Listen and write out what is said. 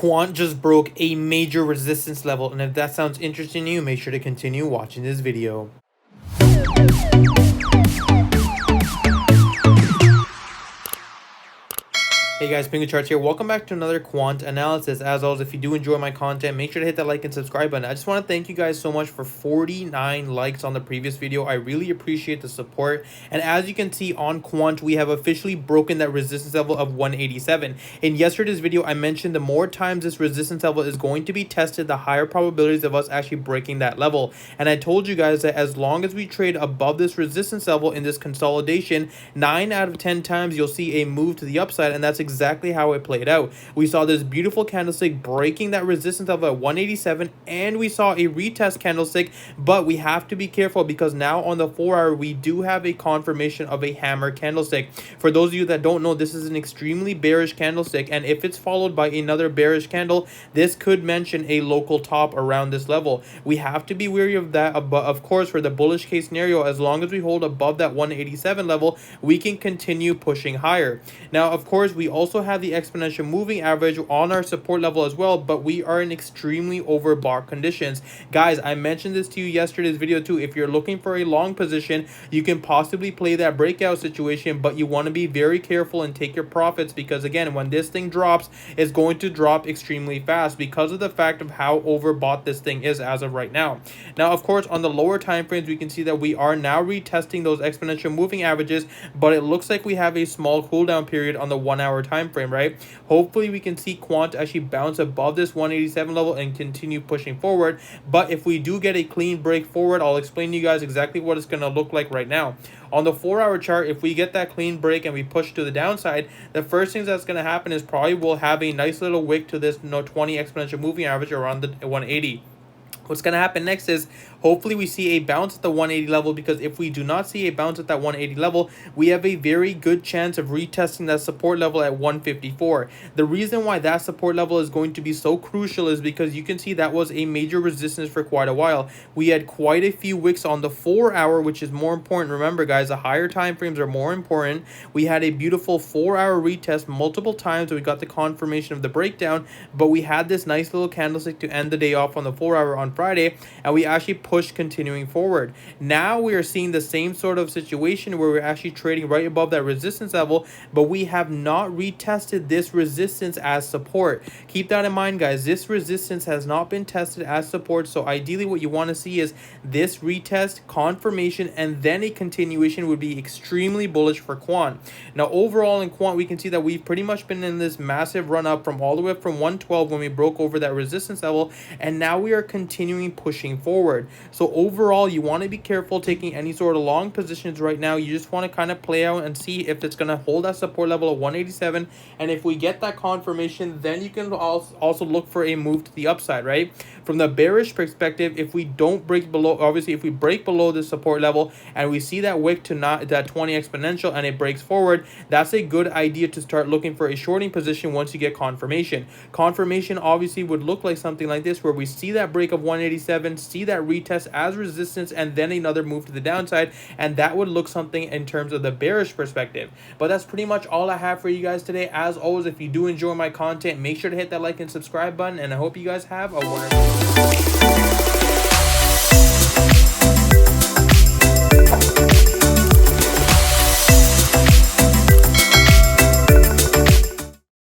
Quant just broke a major resistance level, and if that sounds interesting to you, make sure to continue watching this video. Hey guys, Pingu Charts here. Welcome back to another quant analysis. As always, if you do enjoy my content, make sure to hit that like and subscribe button. I just want to thank you guys so much for 49 likes on the previous video. I really appreciate the support. And as you can see on Quant, we have officially broken that resistance level of 187. In yesterday's video, I mentioned the more times this resistance level is going to be tested, the higher probabilities of us actually breaking that level. And I told you guys that as long as we trade above this resistance level in this consolidation, 9 out of 10 times you'll see a move to the upside, and that's exactly how it played out. We saw this beautiful candlestick breaking that resistance level at 187, and we saw a retest candlestick, but we have to be careful because now on the 4-hour we do have a confirmation of a hammer candlestick. For those of you that don't know, this is an extremely bearish candlestick, and if it's followed by another bearish candle, this could mention a local top around this level. We have to be wary of that, but of course for the bullish case scenario, as long as we hold above that 187 level, we can continue pushing higher. Now of course we also have the exponential moving average on our support level as well, but we are in extremely overbought conditions. Guys, I mentioned this to you yesterday's video too. If you're looking for a long position, you can possibly play that breakout situation, but you want to be very careful and take your profits, because again, when this thing drops, it's going to drop extremely fast because of the fact of how overbought this thing is as of right now. Now of course on the lower time frames, we can see that we are now retesting those exponential moving averages, but it looks like we have a small cooldown period on the 1-hour time frame, right? Hopefully we can see Quant actually bounce above this 187 level and continue pushing forward. But if we do get a clean break forward, I'll explain to you guys exactly what it's going to look like right now. On the 4-hour chart, if we get that clean break and we push to the downside, the first thing that's going to happen is probably we'll have a nice little wick to this 20 exponential moving average around the 180. What's going to happen next is hopefully we see a bounce at the 180 level, because if we do not see a bounce at that 180 level, we have a very good chance of retesting that support level at 154. The reason why that support level is going to be so crucial is because you can see that was a major resistance for quite a while. We had quite a few wicks on the 4-hour, which is more important. Remember guys, the higher time frames are more important. We had a beautiful 4-hour retest multiple times. We got the confirmation of the breakdown, but we had this nice little candlestick to end the day off on the 4-hour on Friday, and we actually pushed continuing forward. Now we are seeing the same sort of situation where we're actually trading right above that resistance level, but we have not retested this resistance as support. Keep that in mind guys, this resistance has not been tested as support, so ideally what you want to see is this retest, confirmation, and then a continuation would be extremely bullish for Quant. Now overall in Quant, we can see that we've pretty much been in this massive run up from all the way up from 112 when we broke over that resistance level, and now we are continuing pushing forward. So overall, you want to be careful taking any sort of long positions right now. You just want to kind of play out and see if it's going to hold that support level of 187, and if we get that confirmation, then you can also look for a move to the upside, right? From the bearish perspective, if we don't break below, obviously if we break below the support level and we see that wick to not that 20 exponential and it breaks forward, that's a good idea to start looking for a shorting position once you get confirmation. Confirmation obviously would look like something like this, where we see that break of 187, see that retest as resistance, and then another move to the downside, and that would look something in terms of the bearish perspective. But that's pretty much all I have for you guys today. As always, if you do enjoy my content, make sure to hit that like and subscribe button, and I hope you guys have a wonderful day.